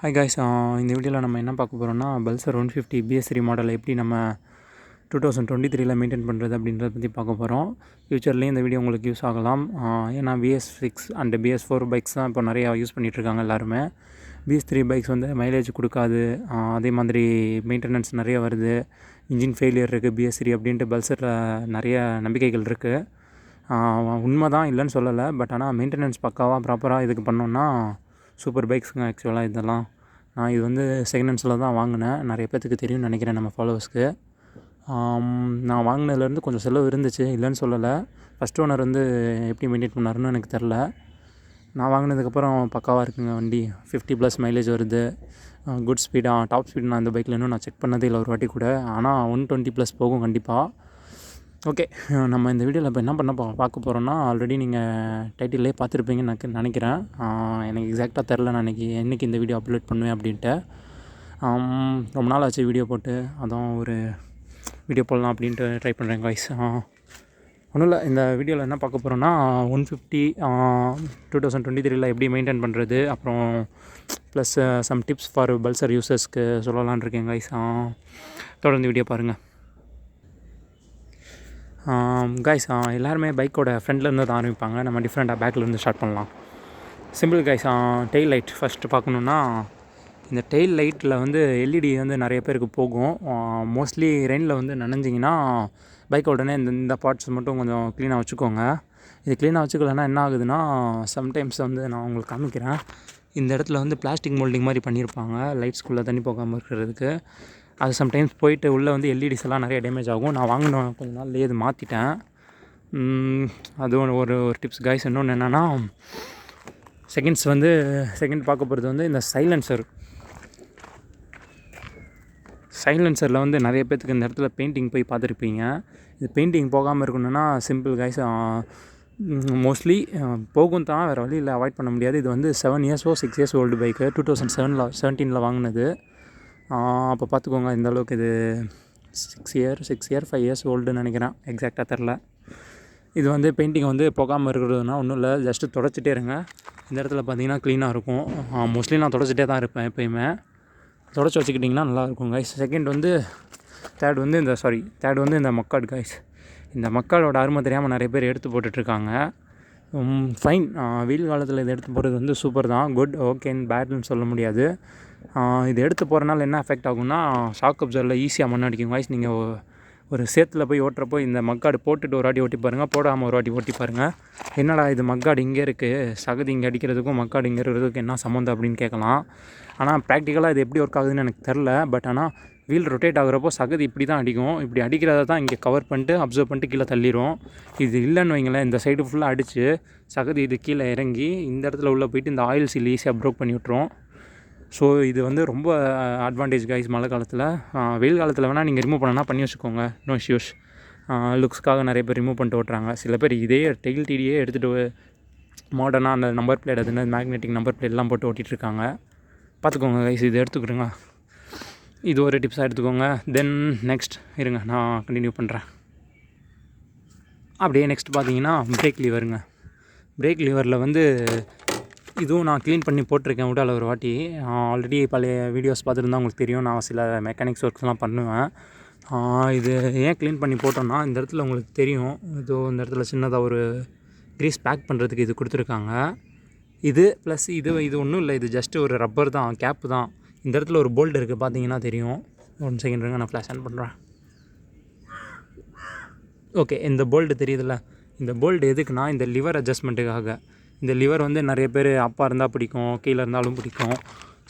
Hi guys, இந்த வீடியோவில் நம்ம என்ன பார்க்க போகிறோம்னா பல்சர் 150 Bs3 மாடலை எப்படி நம்ம 2023 மெயின்டைன் பண்ணுறது அப்படின்றத பற்றி பார்க்க போகிறோம். ஃப்யூச்சர்லேயும் இந்த வீடியோ உங்களுக்கு யூஸ் ஆகலாம். ஏன்னா Bs6 அண்ட் Bs4 பைக்ஸ் தான் இப்போ நிறையா யூஸ் பண்ணிகிட்ருக்காங்க எல்லாருமே. Bs3 பைக்ஸ் வந்து மைலேஜ் கொடுக்காது, அதே மாதிரி மெயின்டெனன்ஸ் நிறைய வருது, இன்ஜின் ஃபெயிலியர் இருக்குது Bs3 அப்படின்ட்டு பல்சரில் நிறைய நம்பிக்கைகள் இருக்குது. உண்மை தான், இல்லைன்னு சொல்லலை. பட் ஆனால் மெயின்டெனன்ஸ் பக்காவாக ப்ராப்பராக இதுக்கு பண்ணோன்னா சூப்பர் பைக்ஸுங்க. ஆக்சுவலாக இதெல்லாம் நான் இது வந்து செகண்ட் ஹேண்ட்ஸில் தான் வாங்கினேன். நிறைய பேர்த்துக்கு தெரியும்னு நினைக்கிறேன் நம்ம ஃபாலோவர்ஸ்க்கு. நான் வாங்கினதுலேருந்து கொஞ்சம் செலவு இருந்துச்சு, இல்லைன்னு சொல்லலை. ஃபஸ்ட் ஓனர் வந்து எப்படி மெயின்டைன் பண்ணாருன்னு எனக்கு தெரில. நான் வாங்கினதுக்கப்புறம் பக்காவாக இருக்குங்க வண்டி. 50+ மைலேஜ் வருது, குட் ஸ்பீடாக, டாப் ஸ்பீட் நான் இந்த பைக்கில் இன்னும் நான் செக் பண்ணதே இல்லை ஒரு வாட்டி கூட. ஆனால் 120+ போகும் கண்டிப்பாக. ஓகே, நம்ம இந்த வீடியோவில் இப்போ என்ன பார்க்க போகிறோன்னா, ஆல்ரெடி நீங்கள் டைட்டிலே பார்த்துருப்பீங்கன்னு நினைக்கிறேன். எனக்கு எக்ஸாக்டாக தெரில நான் என்றைக்கு இந்த வீடியோ அப்லோட் பண்ணுவேன் அப்படின்ட்டு. ரொம்ப நாள் ஆச்சு வீடியோ போட்டு, அதான் ஒரு வீடியோ போடலாம் அப்படின்ட்டு ட்ரை பண்ணுறேன் காய்ஸ். ஒன்றும் இல்லை, இந்த வீடியோவில் என்ன பார்க்க போகிறோன்னா 150 2023 எப்படி மெயின்டைன் பண்ணுறது, அப்புறம் plus some tips for Pulsar யூசர்ஸ்க்கு சொல்லலான் இருக்கேன் காய்ஸ். தொடர்ந்து வீடியோ பாருங்கள். காய்ஸ், எல்லாருமே பைக்கோட ஃப்ரண்ட்லேருந்து தான் ஆரம்பிப்பாங்க. நம்ம டிஃப்ரெண்ட்டாக பேக்லேருந்து ஸ்டார்ட் பண்ணலாம். Simple guys. Tail light first பார்க்கணுன்னா, இந்த டெயில் லைட்டில் வந்து எல்இடி வந்து நிறைய பேருக்கு போகும். மோஸ்ட்லி ரெயினில் வந்து நனைஞ்சிங்கன்னா பைக்கை உடனே இந்த பார்ட்ஸ் மட்டும் கொஞ்சம் க்ளீனாக வச்சுக்கோங்க. இது க்ளீனாக வச்சுக்கலன்னா என்ன ஆகுதுன்னா, சம்டைம்ஸ் வந்து நான் உங்களுக்கு காமிக்கிறேன். இந்த இடத்துல வந்து பிளாஸ்டிக் மோல்டிங் மாதிரி பண்ணியிருப்பாங்க லைட்ஸ்குள்ளே தண்ணி போகாமல் இருக்கிறதுக்கு. அது சம்டைம்ஸ் போயிட்டு உள்ளே வந்து எல்இடிஸ் எல்லாம் நிறைய டேமேஜ் ஆகும். நான் வாங்கினேன் கொஞ்சம் நாள்லேயே இது மாற்றிட்டேன். அது ஒரு டிப்ஸ் காய்ஸ். இன்னொன்று என்னென்னா, செகண்ட் பார்க்க போகிறது வந்து இந்த சைலன்சரில் வந்து நிறைய பேர்த்துக்கு இந்த இடத்துல பெயிண்டிங் போய் பார்த்துருப்பீங்க. இது பெயிண்டிங் போகாமல் இருக்கணும்னா சிம்பிள் காய்ஸ். மோஸ்ட்லி போகும் தான், வேறு வழி இல்லை, அவாய்ட் பண்ண முடியாது. இது வந்து 7 இயர்ஸோ 6 இயர்ஸ் ஓல்டு பைக்கு. 2017 வாங்கினது. அப்போ பார்த்துக்கோங்க இந்த அளவுக்கு. இது 6 இயர் 5 இயர்ஸ் ஓல்டுன்னு நினைக்கிறேன், எக்ஸாக்டாக தெரில. இது வந்து பெயிண்டிங் வந்து போகாமல் இருக்கிறதுனா ஒன்றும் இல்லை, ஜஸ்ட்டு தொடச்சிட்டே இருங்க. இந்த இடத்துல பார்த்தீங்கன்னா க்ளீனாக இருக்கும். மோஸ்ட்லி நான் தொடச்சிட்டே தான் இருப்பேன் எப்போயுமே. தொடச்சி வச்சுக்கிட்டிங்கன்னா நல்லாயிருக்கும் காய்ஸ். தேர்ட் வந்து இந்த மக்காடு காய்ஸ். இந்த மக்காடோட அருமை தெரியாமல் நிறைய பேர் எடுத்து போட்டுட்ருக்காங்க. ஃபைன், வெயில் காலத்தில் இதை எடுத்து போகிறது வந்து சூப்பர் தான், குட், ஓகேன்னு பேட்னு சொல்ல முடியாது. இது எடுத்து போகிறனால என்ன எஃபெக்ட் ஆகும்னா, ஷாக் அப்சர்வில் ஈஸியாக மண் அடிக்கும் காய்ஸ். நீங்கள் ஒரு சேத்துல போய் ஓட்டுறப்போ இந்த மக்காடு போட்டுட்டு ஒரு வாட்டி ஓட்டி பாருங்கள், போடாமல் ஒரு வாட்டி ஓட்டி பாருங்கள். என்னடா இது மக்காடு இங்கே இருக்குது, சகதி இங்கே அடிக்கிறதுக்கும் மக்காடு இங்கே இருக்கிறதுக்கும் என்ன சம்மந்தம் அப்படின்னு கேட்கலாம். ஆனால் ப்ராக்டிக்கலாக இது எப்படி ஒர்க் ஆகுதுன்னு எனக்கு தெரில. பட் ஆனால் வீல் ரொட்டேட் ஆகுறப்போ சகதி இப்படி தான் அடிக்கும். இப்படி அடிக்கிறத தான் இங்கே கவர் பண்ணிட்டு அப்சர்வ் பண்ணிட்டு கீழே தள்ளிடும். இது இல்லைன்னு வைங்களேன், இந்த சைடு ஃபுல்லாக அடித்து சகதி இது கீழே இறங்கி இந்த இடத்துல உள்ளே போயிட்டு இந்த ஆயில் சீல் ஈஸியாக ப்ரோக் பண்ணி விட்ரும். ஸோ இது வந்து ரொம்ப அட்வான்டேஜ் காய்ஸ் மழை காலத்தில். வெயில் காலத்தில் வேணால் நீங்கள் ரிமூவ் பண்ணி வச்சுக்கோங்க, நோ இஷ்யூஸ். லுக்ஸ்க்காக நிறைய பேர் ரிமூவ் பண்ணிட்டு ஓட்டுறாங்க. சில பேர் இதே டெயில் டிடியே எடுத்துகிட்டு மாடர்னாக அந்த நம்பர் பிளேட், அது மேக்னெட்டிக் நம்பர் பிளேட்லாம் போட்டு ஓட்டிகிட்ருக்காங்க. பார்த்துக்கோங்க கைஸ், இது எடுத்துக்கிடுங்க. இது ஒரு டிப்ஸாக எடுத்துக்கோங்க. தென் நெக்ஸ்ட் இருங்க, நான் கண்டினியூ பண்ணுறேன். அப்படியே நெக்ஸ்ட் பார்த்தீங்கன்னா பிரேக் லிவரில் வந்து இதுவும் நான் க்ளீன் பண்ணி போட்டிருக்கேன் விடால ஒரு வாட்டி. ஆல்ரெடி பழைய வீடியோஸ் பார்த்துருந்தா உங்களுக்கு தெரியும், நான் சில மெக்கானிக்ஸ் ஒர்க்ஸ்லாம் பண்ணுவேன். இது ஏன் க்ளீன் பண்ணி போட்டோன்னா, இந்த இடத்துல உங்களுக்கு தெரியும், இந்த இடத்துல சின்னதாக ஒரு க்ரீஸ் பேக் பண்ணுறதுக்கு இது கொடுத்துருக்காங்க. இது ப்ளஸ் இது ஒன்றும் இல்லை, இது ஜஸ்ட்டு ஒரு ரப்பர் தான், கேப்பு தான். இந்த இடத்துல ஒரு போல்ட் இருக்குது, பார்த்தீங்கன்னா தெரியும். 1 செகண்ட் இருங்க, நான் ஃப்ளாஷ் ஆன் பண்ணுறேன். ஓகே, இந்த போல்டு தெரியுதுல்ல, இந்த போல்டு எதுக்குன்னா இந்த லிவர் அட்ஜஸ்ட்மெண்ட்டுக்காக. இந்த லிவர் வந்து நிறைய பேர் அப்பா இருந்தால் பிடிக்கும், கீழே இருந்தாலும் பிடிக்கும்.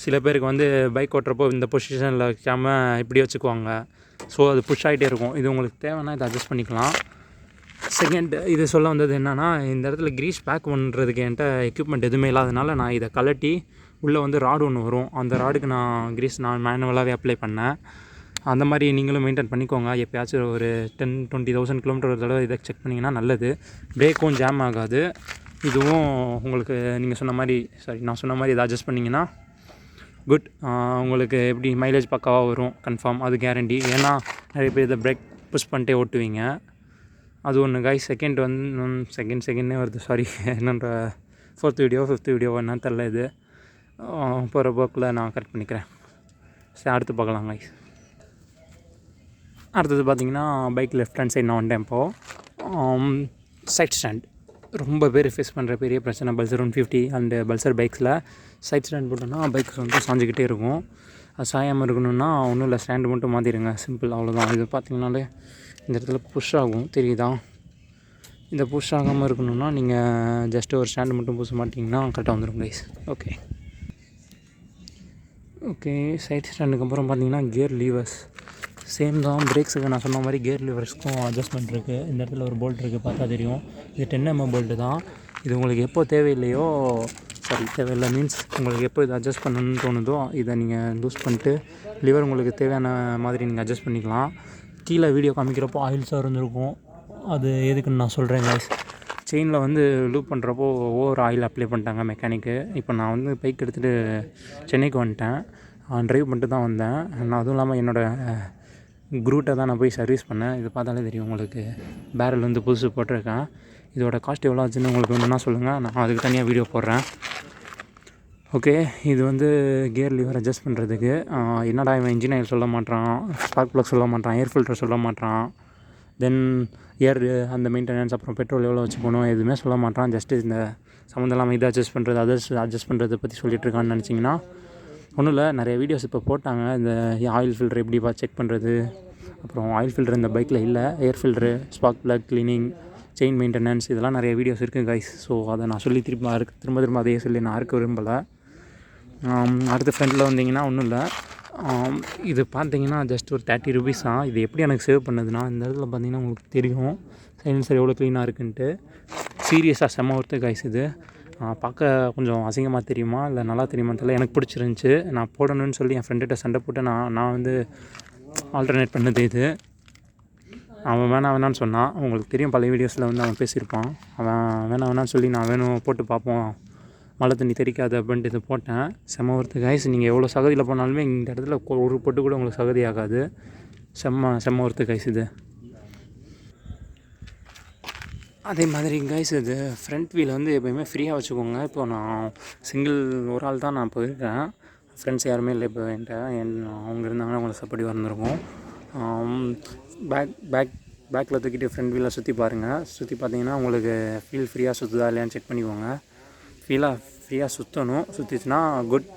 சில பேருக்கு வந்து பைக் ஓட்டுறப்போ இந்த பொசிஷனில் வைக்காமல் இப்படி வச்சுக்குவாங்க. ஸோ அது புஷ் ஆகிட்டே இருக்கும். இது உங்களுக்கு தேவைன்னா இதை அட்ஜஸ்ட் பண்ணிக்கலாம். செகண்ட் இது சொல்ல வந்தது என்னென்னா, இந்த இடத்துல க்ரீஸ் பேக் பண்ணுறதுக்கு என்கிட்ட எக்யூப்மெண்ட் எதுவுமே இல்லாதனால நான் இதை கலட்டி உள்ளே வந்து ராடு ஒன்று வரும், அந்த ராடுக்கு நான் மேனுவலாகவே அப்ளை பண்ணேன். அந்த மாதிரி நீங்களும் மெயின்டைன் பண்ணிக்கோங்க. எப்போயாச்சும் ஒரு 10-20,000 கிலோமீட்டர் ஒரு தடவை இதை செக் பண்ணிங்கன்னா நல்லது. பிரேக்கும் ஜாம் ஆகாது. இதுவும் உங்களுக்கு நான் சொன்ன மாதிரி இதை அட்ஜஸ்ட் பண்ணிங்கன்னா குட். உங்களுக்கு எப்படி மைலேஜ் பக்காவாக வரும், கன்ஃபார்ம், அது கேரண்டி. ஏன்னா நிறைய பேர் இதை பிரேக் புஷ் பண்ணிட்டே ஓட்டுவீங்க. அது ஒன்று காய். செகண்டே வருது, சாரி, என்னன்ற 4th வீடியோ 5th வீடியோ என்னன்னு தெரில. இது போகிற போக்கில் நான் கரெக்ட் பண்ணிக்கிறேன். சரி, அடுத்து பார்க்கலாம் கைஸ். அடுத்தது பார்த்திங்கன்னா பைக் லெஃப்ட் ஹேண்ட் சைடு நான் வந்துட்டேன். இப்போது சைட் ஸ்டாண்ட் ரொம்ப பேர் ஃபேஸ் பண்ணுற பெரிய பிரச்சனை பல்சர் 150 அண்டு பல்சர் பைக்ஸில் சைட் ஸ்டாண்ட் போட்டோன்னா பைக் வந்து சாஞ்சிக்கிட்டே இருக்கும். அது சாயாமல் இருக்கணும்னா ஒன்றும் இல்லை, ஸ்டாண்டு மட்டும் மாற்றிடுங்க, சிம்பிள், அவ்வளோதான். இது பார்த்திங்கனாலே இந்த இடத்துல புஷ் ஆகும், தெரியுதா? இந்த புஷ் ஆகாமல் இருக்கணும்னா நீங்கள் ஜஸ்ட்டு ஒரு ஸ்டாண்டு மட்டும் பூச மாட்டிங்கன்னா கரெக்டாக வந்துடும் கைஸ். ஓகே சைட் ஸ்டாண்டுக்கு அப்புறம் பார்த்திங்கன்னா கியர் லீவர்ஸ் சேம் தான். பிரேக்ஸுக்கு நான் சொன்ன மாதிரி கியர் லிவர்ஸ்க்கும் அட்ஜஸ்ட்மெண்ட் இருக்குது. இந்த இடத்துல ஒரு போல்ட் இருக்குது, பார்த்தா தெரியும். இது 10mm போல்ட்டு தான். இது உங்களுக்கு எப்போ தேவையில்லையோ, தேவையில்லை மீன்ஸ் உங்களுக்கு எப்போ இதை அட்ஜஸ்ட் பண்ணணும்னு தோணுதோ இதை நீங்கள் லூஸ் பண்ணிட்டு லிவர் உங்களுக்கு தேவையான மாதிரி நீங்கள் அட்ஜஸ்ட் பண்ணிக்கலாம். கீழே வீடியோ காமிக்கிறப்போ ஆயில் சார் இருந்திருக்கும், அது எதுக்குன்னு நான் சொல்கிறேன் கைஸ். செயினில் வந்து லூப் பண்ணுறப்போ ஓவர் ஆயில் அப்ளை பண்ணிட்டாங்க மெக்கானிக்கு. இப்போ நான் வந்து பைக் எடுத்துகிட்டு சென்னைக்கு வந்துட்டேன். ட்ரைவ் பண்ணிட்டு தான் வந்தேன். நான் அதுவும் இல்லாமல் என்னோடய குரூட்டை தான் நான் போய் சர்வீஸ் பண்ணேன். இது பார்த்தாலே தெரியும் உங்களுக்கு, பேரல் வந்து புதுசு போட்டிருக்கேன். இதோட காஸ்ட் எவ்வளோ ஆச்சுன்னு உங்களுக்கு வேணும்னா சொல்லுங்கள், நான் அதுக்கு தனியாக வீடியோ போடுறேன். ஓகே, இது வந்து கியர் லிவர் அட்ஜஸ்ட் பண்ணுறதுக்கு. என்னடா இவன் இன்ஜின் ஆயில் சொல்ல மாட்டான், ஸ்பார்க் ப்ளக் சொல்ல மாட்டான், ஏர் ஃபில்டர் சொல்ல மாட்டான், தென் ஏர் அந்த மெயின்டெனன்ஸ், அப்புறம் பெட்ரோல் எவ்வளோ வச்சு போகணும், எதுவுமே சொல்ல மாட்டான். ஜஸ்ட்டு இந்த சம்மந்தம் இல்லாமல் இதை அட்ஜஸ்ட் பண்ணுறது, அட்ஜஸ்ட் பண்ணுறதை பற்றி சொல்லிகிட்ருக்கான்னு நினச்சிங்கன்னா ஒன்றும் இல்லை. நிறைய வீடியோஸ் இப்போ போட்டாங்க, இந்த ஆயில் ஃபில்ட்ரு எப்படி செக் பண்ணுறது, அப்புறம் ஆயில் ஃபில்ட்ரு இந்த பைக்கில் இல்லை, ஏர் filter, spark plug cleaning, chain maintenance, இதெல்லாம் நிறைய வீடியோஸ் இருக்குது கைஸ். ஸோ அதை நான் சொல்லி திரும்ப அதையே சொல்லி நான் இருக்க விரும்பலை. அடுத்த ஃப்ரெண்டில் வந்தீங்கன்னா ஒன்றும் இல்லை. இது பார்த்தீங்கன்னா ஜஸ்ட் ஒரு 30 rupees தான். இது எப்படி எனக்கு சேவ் பண்ணுதுன்னா, இந்த இடத்துல பார்த்தீங்கன்னா உங்களுக்கு தெரியும் சைலன்சர் எவ்வளோ க்ளீனாக இருக்குன்ட்டு. சீரியஸாக செம்ம ஒர்த்து கைஸ். இது பார்க்க கொஞ்சம் அசிங்கமாக தெரியுமா இல்லை நல்லா தெரியுமான்னு தெரியல, எனக்கு பிடிச்சிருந்துச்சி. நான் போடணும்னு சொல்லி என் ஃப்ரெண்டுகிட்ட சண்டை போட்டு நான் வந்து ஆல்டர்னேட் பண்ணது இது. அவன் வேணான்னு சொன்னான். உங்களுக்கு தெரியும், பழைய வீடியோஸில் வந்து அவன் பேசியிருப்பான். அவன் வேணான்னு சொல்லி நான் போட்டு பார்ப்போம், மழை தண்ணி தெரிக்காது அப்படின்ட்டு இது போட்டேன். செம்ம ஒர்த்து கைஸ். நீங்கள் எவ்வளோ சகதியில் போனாலுமே இந்த இடத்துல ஒரு பொட்டு கூட உங்களுக்கு சகதி ஆகாது. செம்ம ஒர்த்து கைஸ் இது. அதே மாதிரி கைஸ், இது ஃப்ரண்ட் வீல் வந்து எப்போயுமே ஃப்ரீயாக வச்சுக்கோங்க. இப்போ நான் சிங்கிள் ஒரு ஆள் தான் நான் போயிருக்கேன், ஃப்ரெண்ட்ஸ் யாருமே இல்லை இப்போ என்கிட்ட. அவங்க இருந்தாங்கன்னா அவங்களுக்கு சப்போர்ட்டி வந்திருக்கும். பேக்கில் தூக்கிட்டு ஃப்ரண்ட் வீலை சுற்றி பாருங்கள். சுற்றி பார்த்தீங்கன்னா உங்களுக்கு ஃபீல் ஃப்ரீயாக சுற்றுதா இல்லையான்னு செக் பண்ணிக்கோங்க. ஃப்ரீயாக சுற்றணும். சுற்றிச்சுன்னா குட்,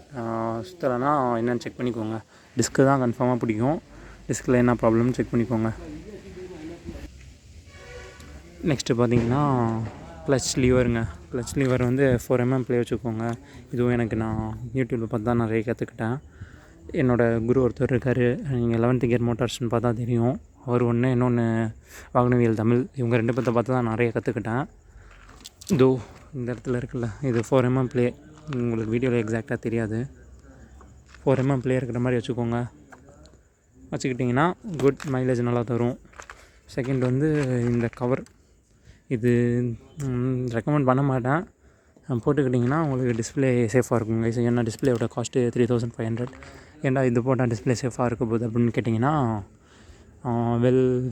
சுற்றலைன்னா என்னென்னு செக் பண்ணிக்கோங்க. டிஸ்க்கு தான் கன்ஃபார்மாக பிடிக்கும். டிஸ்கில் என்ன ப்ராப்ளம்னு செக் பண்ணிக்கோங்க. நெக்ஸ்ட்டு பார்த்தீங்கன்னா க்ளச் லீவர் வந்து 4mm ப்ளே வச்சுக்கோங்க. இதுவும் எனக்கு நான் யூடியூப்பில் பார்த்து தான் நிறைய கற்றுக்கிட்டேன். என்னோடய குரு ஒருத்தர் இருக்கார், நீங்கள் 11th கியர் மோட்டார்ஸ்னு பார்த்தா தெரியும். அவர் ஒன்று, இன்னொன்று வாகனவியல் தமிழ், இவங்க 2 பேர்த்த பார்த்து தான் நிறைய கற்றுக்கிட்டேன். இதோ இந்த இடத்துல இருக்குல்ல, இது 4mm ப்ளே. உங்களுக்கு வீடியோவில் எக்ஸாக்டாக தெரியாது. 4mm ப்ளே இருக்கிற மாதிரி வச்சுக்கிட்டிங்கன்னா குட் மைலேஜ் நல்லா தரும். செகண்ட் வந்து இந்த கவர், இது ரெக்கமெண்ட் பண்ண மாட்டேன். போட்டுக்கிட்டிங்கன்னா உங்களுக்கு டிஸ்பிளே சேஃபாக இருக்குங்க. ஏன்னா டிஸ்பிளேயோட காஸ்ட்டு 3500. ஏன்டா இது போட்டால் டிஸ்பிளே சேஃபாக இருக்க போகுது அப்படின்னு கேட்டிங்கன்னா,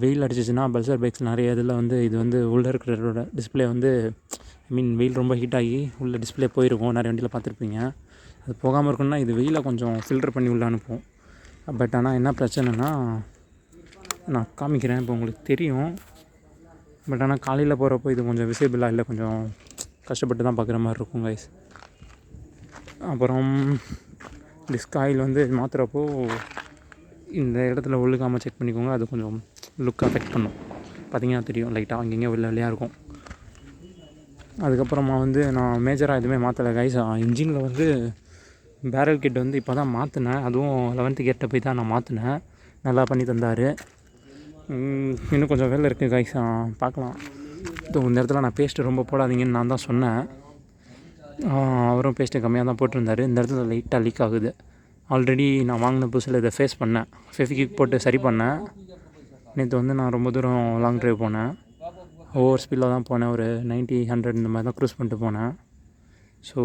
வெயில் அடிச்சிச்சுன்னா பல்சர் பைக்ஸ் நிறைய இதில் வந்து இது வந்து உள்ளே இருக்கிற டிஸ்பிளே வந்து வெயில் ரொம்ப ஹீட் ஆகி உள்ள டிஸ்பிளே போயிருக்கும். நிறைய வண்டியில் பார்த்துருப்பீங்க. அது போகாமல் இருக்கணும்னா இது வெயிலை கொஞ்சம் ஃபில்டர் பண்ணி உள்ளே அனுப்பும். பட் ஆனால் என்ன பிரச்சனைனா, நான் காமிக்கிறேன், இப்போ உங்களுக்கு தெரியும். பட் ஆனால் காலையில் போகிறப்போ இது கொஞ்சம் விசிபிளாக இல்லை, கொஞ்சம் கஷ்டப்பட்டு தான் பார்க்குற மாதிரி இருக்கும் கைஸ். அப்புறம் டிஸ்க் ஆயில் வந்து மாற்றுறப்போ இந்த இடத்துல ஒழுகாமல் செக் பண்ணிக்கோங்க. அது கொஞ்சம் லுக் அஃபெக்ட் பண்ணும். பார்த்திங்கன்னா தெரியும், லைட்டாக அங்கங்கே வெள்ளையாக இருக்கும். அதுக்கப்புறமா வந்து நான் மேஜராக எதுவுமே மாற்றலை கைஸ். இன்ஜினில் வந்து பேரல் கிட் வந்து இப்போ தான் மாற்றினேன். அதுவும் 11th கியர்கிட்ட போய் தான் நான் மாற்றினேன். நல்லா பண்ணி தந்தார். இன்னும் கொஞ்சம் வேலை இருக்குது கைஸ், பார்க்கலாம். இந்த இடத்துல நான் பேஸ்ட்டு ரொம்ப போடாதீங்கன்னு நான் தான் சொன்னேன். அவரும் பேஸ்ட்டு கம்மியாக தான் போட்டிருந்தார். இந்த இடத்துல லைட்டாக லீக் ஆகுது. ஆல்ரெடி நான் வாங்கின புதுசில் இதை ஃபேஸ் பண்ணேன், ஃபெவிக்விக் போட்டு சரி பண்ணேன். நேற்று வந்து நான் ரொம்ப தூரம் லாங் ட்ரைவ் போனேன். ஓவர் ஸ்பீடில் தான் போனேன், ஒரு 90-100 இந்த மாதிரி தான் க்ரூஸ் பண்ணிட்டு போனேன். ஸோ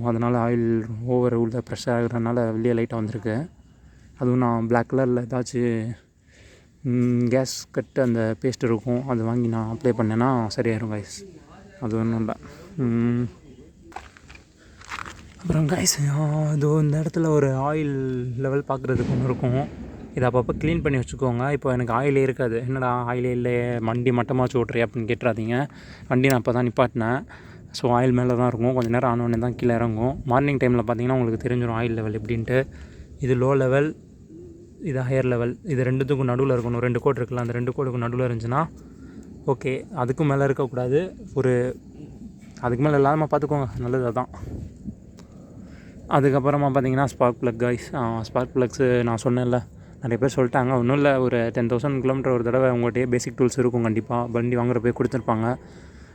அதனால் ஆயில் ஓவர் உள்ள ப்ரெஷர் ஆகிறதுனால வெளியே லைட்டாக வந்திருக்கு. அதுவும் நான் பிளாக் கலரில் ஏதாச்சும் கேஸ் கட்டு அந்த பேஸ்ட் இருக்கும், அது வாங்கி நான் அப்ளை பண்ணேன்னா சரியாயிரும் கைஸ். அது ஒன்றும் இல்லை. அப்புறம் கைஸ் இதோ இந்த இடத்துல ஒரு ஆயில் லெவல் பார்க்குறதுக்கு ஒன்று இருக்கும். இதை அப்பப்போ க்ளீன் பண்ணி வச்சுக்கோங்க. இப்போ எனக்கு ஆயிலே இருக்காது. என்னடா ஆயிலே இல்லை, வண்டி மட்டமாக வச்சு ஓட்டுறியா அப்படின்னு கேட்டுறாதீங்க. வண்டி நான் இப்போ தான் நிப்பாட்டினேன். ஸோ ஆயில் மேலே தான் இருக்கும். கொஞ்சம் நேரம் ஆனோடனே தான் கீழே இறங்கும். மார்னிங் டைமில் பார்த்தீங்கன்னா உங்களுக்கு தெரிஞ்சிடும் ஆயில் லெவல் எப்படின்ட்டு. இது லோ லெவல், இது ஹையர் லெவல். இது ரெண்டுத்துக்கும் நடுவில் இருக்கணும். 2 கோடு இருக்குல்ல, அந்த 2 கோடுக்கும் நடுவில் இருந்துச்சுன்னா ஓகே. அதுக்கும் மேலே இருக்கக்கூடாது. அதுக்கு மேலே இல்லாமல் பார்த்துக்கோங்க, நல்லது அதுதான். அதுக்கப்புறமா பார்த்தீங்கன்னா spark plug guys. Spark flex நான் சொன்னேன்ல, நிறைய பேர் சொல்லிட்டாங்க. ஒன்றும் இல்லை, ஒரு 10,000 கிலோமீட்டர் ஒரு தடவை உங்கள்கிட்டயே பேசிக் டூல்ஸ் இருக்கும் கண்டிப்பாக. வண்டி வாங்குறப்ப கொடுத்துருப்பாங்க.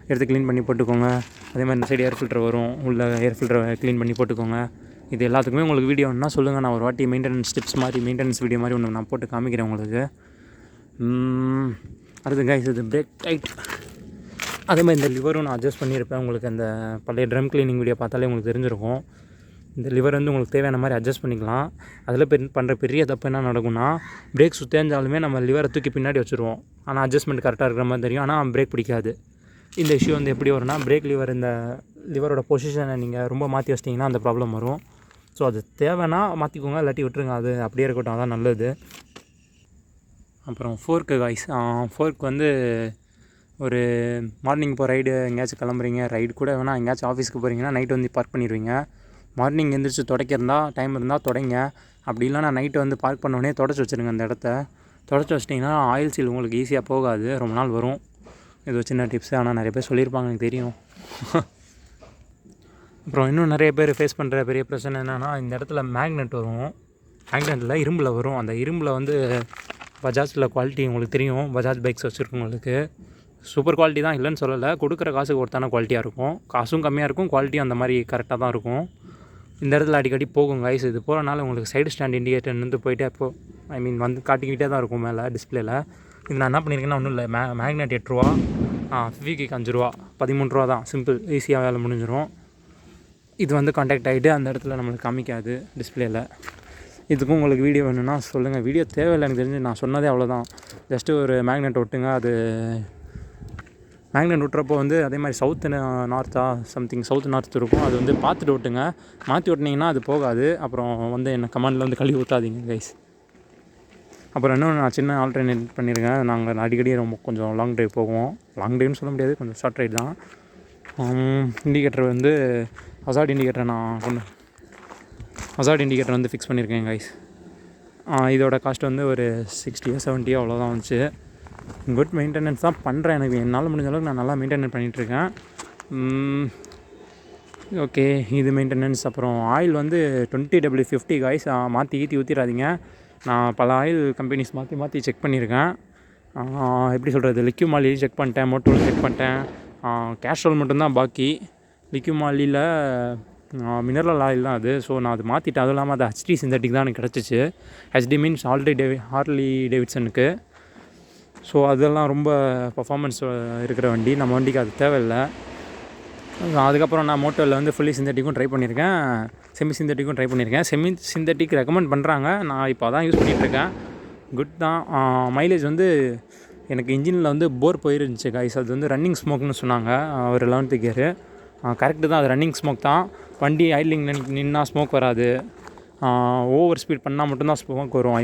எடுத்து க்ளீன் பண்ணி போட்டுக்கோங்க. அதே மாதிரி இந்த சைடு ஏர் ஃபில்டர் வரும், உள்ள ஏர் ஃபில்டரை க்ளீன் பண்ணி போட்டுக்கோங்க. இது எல்லாத்துக்குமே உங்களுக்கு வீடியோ வேணுன்னா சொல்லுங்கள். நான் ஒரு வாட்டி மெயின்டெனன்ஸ் டிப்ஸ் மாதிரி, மெயின்டெனன்ஸ் வீடியோ மாதிரி ஒன்று நான் போட்டு காமிக்கிறேன் உங்களுக்கு. அடுத்து கைஸ், இது பிரேக் டைட். அதே மாதிரி இந்த லிவரும் நான் அட்ஜஸ்ட் பண்ணியிருப்பேன். உங்களுக்கு அந்த பழைய ட்ரம் க்ளீனிங் வீடியோ பார்த்தாலே உங்களுக்கு தெரிஞ்சிருக்கும். இந்த லிவர் வந்து உங்களுக்கு தேவையான மாதிரி அட்ஜஸ்ட் பண்ணிக்கலாம். அதில் பண்ணுற பெரிய தப்பு என்ன நடக்கும்னா, பிரேக் சுத்தேஞ்சாலுமே நம்ம லிவரை தூக்கி பின்னாடி வச்சுருவோம். ஆனால் அட்ஜஸ்ட்மெண்ட் கரெக்டாக இருக்கிற மாதிரி தெரியும், ஆனால் பிரேக் பிடிக்காது. இந்த இஷ்யூ வந்து எப்படி வரும்னா, பிரேக் லிவர், இந்த லிவரோட பொசிஷனை நீங்கள் ரொம்ப மாற்றி வச்சிட்டிங்கன்னா அந்த ப்ராப்ளம் வரும். ஸோ அது தேவைன்னா மாற்றிக்கோங்க, இல்லாட்டி விட்டுருங்க. அது அப்படியே இருக்கட்டும், அதான் நல்லது. அப்புறம் ஃபோர்க்கு காய்ஸ். ஃபோர்க் வந்து ஒரு மார்னிங் இப்போ ரைடு எங்கேயாச்சும் கிளம்புறீங்க, ரைடு கூட வேணால் எங்கேயாச்சும் ஆஃபீஸ்க்கு போகிறீங்கன்னா நைட்டு வந்து பார்க் பண்ணிடுவீங்க. மார்னிங் எழுந்திரிச்சு துடைக்கிறதா டைம் இருந்தால் தொடங்க. அப்படி இல்லைனா நைட்டு வந்து பார்க் பண்ணோடனே தொடச்சி வச்சுருங்க. அந்த இடத்த தொடச்சி வச்சிட்டிங்கன்னா ஆயில் சீல் உங்களுக்கு ஈஸியாக போகாது, ரொம்ப நாள் வரும். இது ஒரு சின்ன டிப்ஸு, ஆனால் நிறைய பேர் சொல்லியிருப்பாங்க, எனக்கு தெரியும். அப்புறம் இன்னும் நிறைய பேர் ஃபேஸ் பண்ணுற பெரிய பிரச்சனை என்னென்னா, இந்த இடத்துல மேக்னெட் வரும். மேக்னெட்டில் இரும்பில் வரும். அந்த இரும்பில் வந்து பஜாஜில் குவாலிட்டி உங்களுக்கு தெரியும். பஜாஜ் பைக்ஸ் வச்சுருக்கவங்களுக்கு சூப்பர் குவாலிட்டி தான், இல்லைன்னு சொல்லலை. கொடுக்குற காசுக்கு ஒருத்தான குவாலிட்டியாக இருக்கும். காசும் கம்மியாக இருக்கும், குவாலிட்டியும் அந்த மாதிரி கரெக்டாக தான் இருக்கும். இந்த இடத்துல அடிக்கடி போகும் கைஸ். இது போகிறனால உங்களுக்கு சைடு ஸ்டாண்ட் இண்டிகேட்டர் வந்து போயிட்டே வந்து காட்டிக்கிட்டே தான் இருக்கும் மேலே டிஸ்பிளேல. இது நான் என்ன பண்ணியிருக்கேன்னா ஒன்றும் இல்லை, மேக்னெட் 8 ரூபா, ஃபிவிக்கு 5 ரூபா, 13 ரூபா தான். சிம்பிள், ஈஸியாக வேலை முடிஞ்சிடும். இது வந்து கான்டாக்ட் ஆகிட்டு அந்த இடத்துல நம்மளுக்கு காமிக்காது டிஸ்பிளேயில். இதுக்கும் உங்களுக்கு வீடியோ வேணும்னா சொல்லுங்கள். வீடியோ தேவையில்லை, எனக்கு தெரிஞ்சு நான் சொன்னதே அவ்வளோதான். ஜஸ்ட்டு ஒரு மேக்னெட் ஒட்டுங்க. அது மேக்னெட் விட்டுறப்போ வந்து அதே மாதிரி சவுத்து நார்த்தா சவுத் நார்த் இருக்கும், அது வந்து பார்த்துட்டு ஓட்டுங்க. மாற்றி ஓட்டினீங்கன்னா அது போகாது. அப்புறம் வந்து என்ன கமெண்டில் வந்து கழுவி ஊற்றாதீங்க கைஸ். அப்புறம் இன்னும் நான் சின்ன ஆல்டர்னேட் பண்ணியிருக்கேன். நாங்கள் அடிக்கடி ரொம்ப கொஞ்சம் லாங் ட்ரைவ் போவோம். லாங் ட்ரைவ்னு சொல்ல முடியாது, கொஞ்சம் ஷார்ட் ரைட் தான். இண்டிகேட்டர் வந்து ஹசார்ட் இண்டிகேட்டர் வந்து ஃபிக்ஸ் பண்ணியிருக்கேன் கைஸ். இதோட காஸ்ட் வந்து ஒரு 60 70 அவ்வளோதான் வந்துச்சு. குட் மெயின்டெனன்ஸ் தான் பண்ணுறேன். எனக்கு என்னால் முடிஞ்ச அளவுக்கு நான் நல்லா மெயின்டைன் பண்ணிகிட்ருக்கேன். ஓகே, இது மெயின்டெனன்ஸ். அப்புறம் ஆயில் வந்து 20W50 காய்ஸ். மாற்றி ஊற்றிடாதீங்க. நான் பல ஆயில் கம்பெனிஸ் மாற்றி செக் பண்ணியிருக்கேன். எப்படி சொல்கிறது, லிக்யூமாலியில் செக் பண்ணிட்டேன், மோட்டோவில் செக் பண்ணிட்டேன். கேஸ்ட்ரோல் மட்டும்தான் பாக்கி. லிக்யூமாலியில் மினரல் ஆயில் தான் அது. ஸோ நான் அது மாற்றிட்டேன். அதுவும் இல்லாமல் அது ஹெச்டி சிந்தட்டிக் தான் எனக்கு கிடச்சிச்சு. ஹெச்டி மீன்ஸ் ஹார்லி டேவிட்சனுக்கு. ஸோ அதெல்லாம் ரொம்ப பர்ஃபார்மன்ஸ் இருக்கிற வண்டி, நம்ம வண்டிக்கு அது தேவையில்லை. அதுக்கப்புறம் நான் மோட்டோவில் வந்து ஃபுல்லி சிந்தட்டிக்கும் ட்ரை பண்ணியிருக்கேன், செமி சிந்தட்டிக்கும் ட்ரை பண்ணியிருக்கேன். செமி சிந்தட்டிக் ரெக்கமெண்ட் பண்ணுறாங்க, நான் இப்போ தான் யூஸ் பண்ணிகிட்ருக்கேன். குட் தான். மைலேஜ் வந்து எனக்கு இன்ஜினில் வந்து போர் போயிருந்துச்சு கைஸ். அது வந்து ரன்னிங் ஸ்மோக்னு சொன்னாங்க ஒரு 11th கியரு. கரெக்டு தான், அது ரன்னிங் ஸ்மோக் தான். வண்டி ஐட்லிங் நின்னா ஸ்மோக் வராது. ஓவர் ஸ்பீட் பண்ணால் மட்டும்தான் ஸ்மோக் வரும்.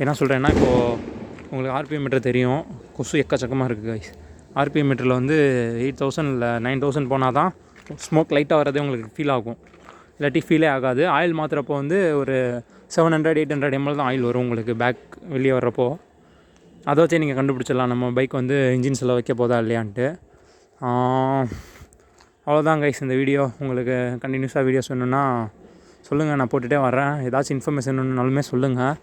என்ன சொல்கிறேன்னா, இப்போது உங்களுக்கு ஆர்பிஎம் மீட்டர் தெரியும், கொசு எக்கச்சக்கமாக இருக்குது கைஸ். ஆர்பிஎம் மீட்டரில் வந்து 8000 இல்லை 9000 போனால் தான் ஸ்மோக் லைட்டாக வரதே உங்களுக்கு ஃபீல் ஆகும், இல்லாட்டி ஃபீலே ஆகாது. ஆயில் மாற்றுறப்போ வந்து ஒரு 700-800 ml தான் ஆயில் வரும் உங்களுக்கு பேக் வெளியே வர்றப்போ. அதை வச்சே நீங்கள் கண்டுபிடிச்சிடலாம் நம்ம பைக் வந்து இன்ஜின் செல்ல வைக்க போதா இல்லையான்ட்டு. அவ்வளோதான் கைஸ் இந்த வீடியோ. உங்களுக்கு கண்டினியூஸாக வீடியோஸ் வேணுன்னா சொல்லுங்கள், நான் போட்டுகிட்டே வரேன். ஏதாச்சும் இன்ஃபர்மேஷன் வேணுன்னாலுமே சொல்லுங்கள்.